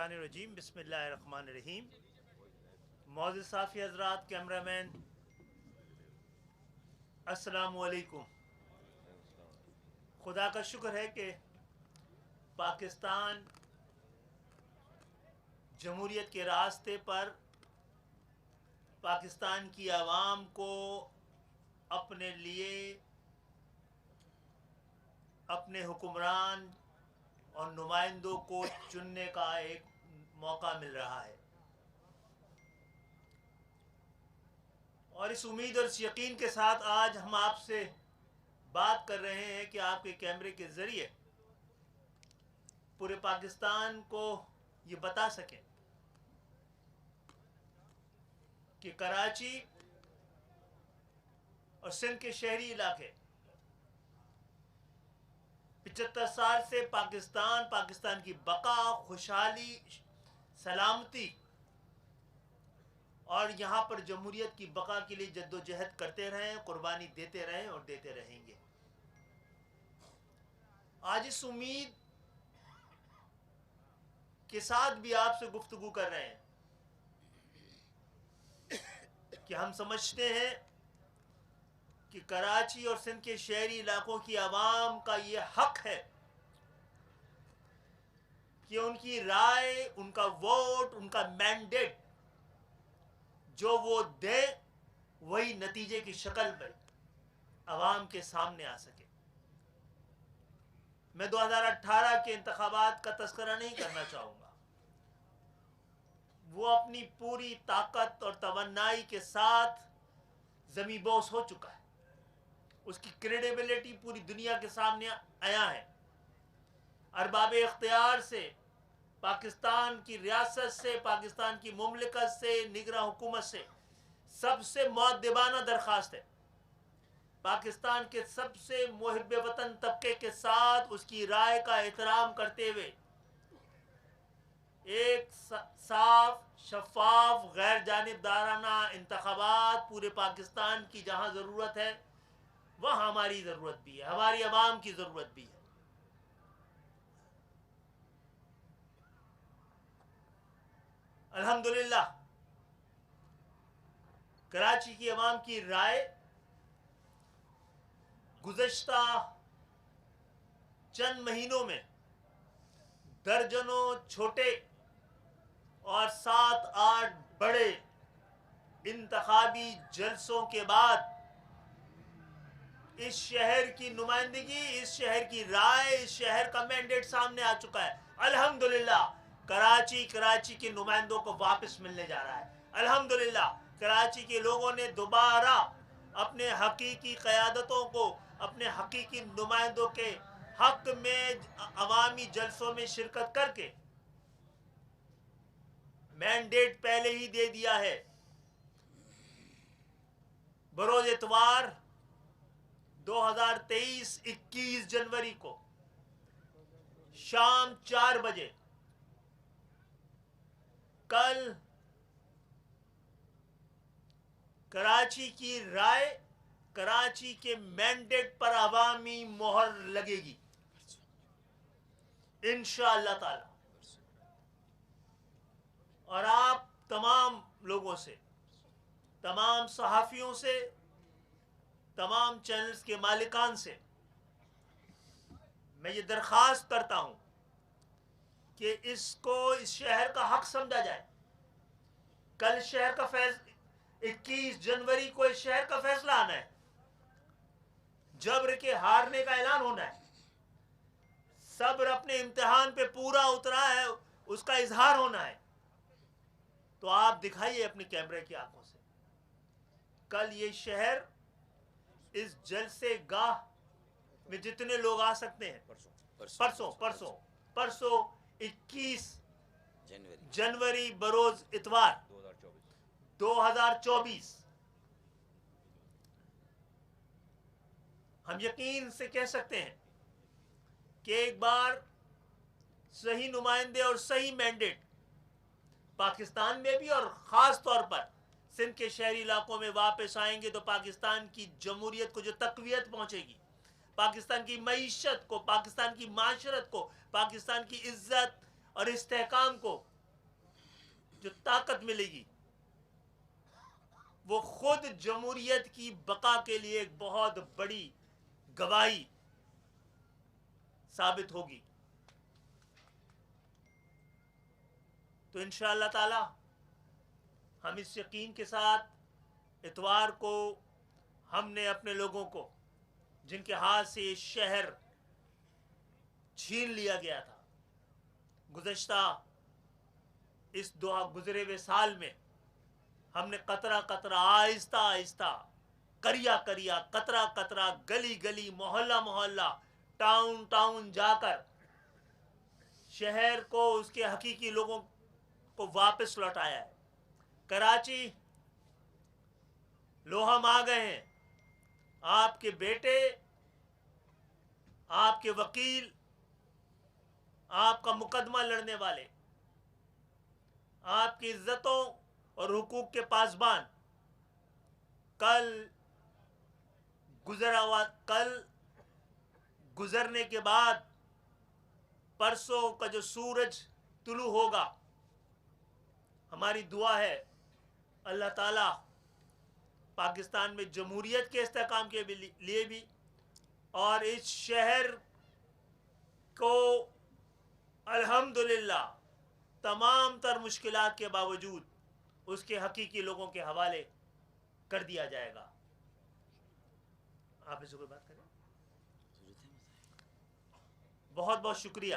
मिनश्शैतानिर्रजीम बिस्मिल्लाहिर्रहमानिर्रहीम। मौजूद साफ़ी हज़रात, camera man, अस्सलामुअलैकुम। खुदा का शुक्र है कि पाकिस्तान जमहूरियत के रास्ते पर पाकिस्तान की आवाम को अपने लिए अपने हुक्मरान और नुमाइंदों को चुनने का एक मौका मिल रहा है, और इस उम्मीद और इस यकीन के साथ आज हम आपसे बात कर रहे हैं कि आपके कैमरे के ज़रिए पूरे पाकिस्तान को ये बता सकें कि कराची और सिंध के शहरी इलाके 75 साल से पाकिस्तान की बका, खुशहाली, सलामती और यहाँ पर जमहूरियत की बका के लिए जद्दोजहद करते रहें, कुर्बानी देते रहें और देते रहेंगे। आज इस उम्मीद के साथ भी आपसे गुफ्तगू कर रहे हैं कि हम समझते हैं कि कराची और सिंध के शहरी इलाकों की आवाम का ये हक है कि उनकी राय, उनका वोट, उनका मैंडेट जो वो दे वही नतीजे की शक्ल में आवाम के सामने आ सके। मैं 2018 के इंतखाबात का तस्करा नहीं करना चाहूँगा। वो अपनी पूरी ताकत और तवन्नाई के साथ ज़मीबोस हो चुका है। उसकी क्रेडिबिलिटी पूरी दुनिया के सामने आया है। अरबाब इख्तियार से, पाकिस्तान की रियासत से, पाकिस्तान की मुमलिकत से, निगरां हुकूमत से सबसे मुअद्दिबाना दरख्वास्त है, पाकिस्तान के सबसे मुहिब वतन तबके के साथ उसकी राय का एहतराम करते हुए एक साफ, शफाफ, गैर जानिबदाराना इंतखाबात पूरे पाकिस्तान की जहाँ ज़रूरत है वहाँ हमारी ज़रूरत भी है, हमारी आवाम की ज़रूरत भी है। अल्हम्दुलिल्लाह कराची की आवाम की राय गुज़श्ता चंद महीनों में दर्जनों छोटे और 7-8 बड़े इंतखाबी जलसों के बाद इस शहर की नुमाइंदगी, इस शहर की राय, इस शहर का मैंडेट सामने आ चुका है। अल्हम्दुलिल्लाह कराची के नुमाइंदों को वापस मिलने जा रहा है। अल्हम्दुलिल्लाह कराची के लोगों ने दोबारा अपने हकीकी क़यादतों को, अपने हकीकी नुमाइंदों के हक में अवामी जलसों में शिरकत करके मैंडेट पहले ही दे दिया है। बरोज इतवार 2023 21 जनवरी को शाम 4 बजे कल कराची की राय, कराची के मैंडेट पर अवामी मोहर लगेगी इंशाअल्लाह ताला। और आप तमाम लोगों से, तमाम सहाफ़ियों से, तमाम चैनल्स के मालिकान से मैं ये दरख्वास्त करता हूँ कि इसको, इस शहर का हक समझा जाए। कल शहर का 21 जनवरी को इस शहर का फैसला आना है, जबर के हारने का ऐलान होना है। सब्र अपने इम्तिहान पे पूरा उतरा है, उसका इजहार होना है। तो आप दिखाइए अपने कैमरे की आंखों से, कल ये शहर इस जलसे गाह में जितने लोग आ सकते हैं, परसों 21 जनवरी बरोज इतवार 2024 हम यकीन से कह सकते हैं कि एक बार सही नुमाइंदे और सही मैंडेट पाकिस्तान में भी और ख़ास तौर पर सिंध के शहरी इलाकों में वापस आएंगे तो पाकिस्तान की जमहूरियत को जो तक़वियत पहुँचेगी, पाकिस्तान की मईशत को, पाकिस्तान की माशरत को, पाकिस्तान की इज़्ज़त और इस्तेहकाम को جو طاقت ملے گی وہ خود جمہوریت کی بقا کے لیے ایک بہت بڑی گواہی ثابت ہوگی. تو انشاءاللہ تعالی ہم اس یقین کے ساتھ اتوار کو ہم نے اپنے لوگوں کو جن کے ہاتھ سے یہ شہر چھین لیا گیا تھا گزشتہ اس گزرے ہوئے سال میں، ہم نے قطرہ قطرہ آہستہ آہستہ کریا کریا قطرہ قطرہ گلی گلی محلہ محلہ ٹاؤن ٹاؤن جا کر شہر کو اس کے حقیقی لوگوں کو واپس لوٹایا ہے. کراچی لو ہم آ گئے ہیں. آپ کے بیٹے، آپ کے وکیل، آپ کا مقدمہ لڑنے والے، آپ کی عزتوں اور حقوق کے پاسبان کل گزرنے کے بعد پرسوں کا جو سورج طلوع ہوگا، ہماری دعا ہے اللہ تعالی پاکستان میں جمہوریت کے استحکام کے لیے بھی اور اس شہر کو الحمدللہ تمام تر مشکلات کے باوجود اس کے حقیقی لوگوں کے حوالے کر دیا جائے گا. آپ اس سے کوئی بات کریں. بہت بہت شکریہ.